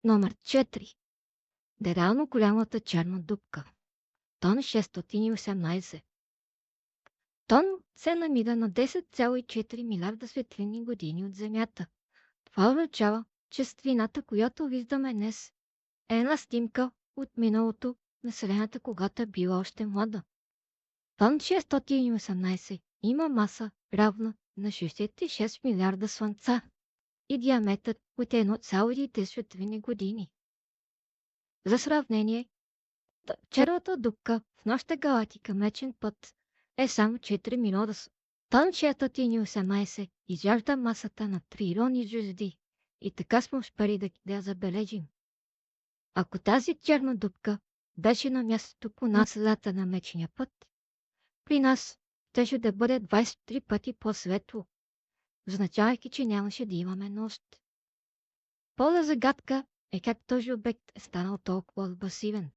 Номер 4. Нереално голямата черна дупка. Тон 618. Тон се намира на 10,4 милиарда светлинни години от Земята. Това означава, че светлината, която виждаме днес, е една снимка от миналото на Вселената, когато е била още млада. Тон 618 има маса равна на 66 милиарда слънца и диаметър от 1,3 светлинни години. За сравнение, черната дупка в нашата галактика Млечен път е само 4 милиона. Тон 618 изяжда масата на трилиони звезди и така сме успели да я забележим. Ако тази черна дупка беше на мястото по насадата на Млечния път, при нас щеше да бъде 23 пъти по-светло, означавайки, че нямаше да имаме нощ. По-загадка е как този обект е станал толкова масивен.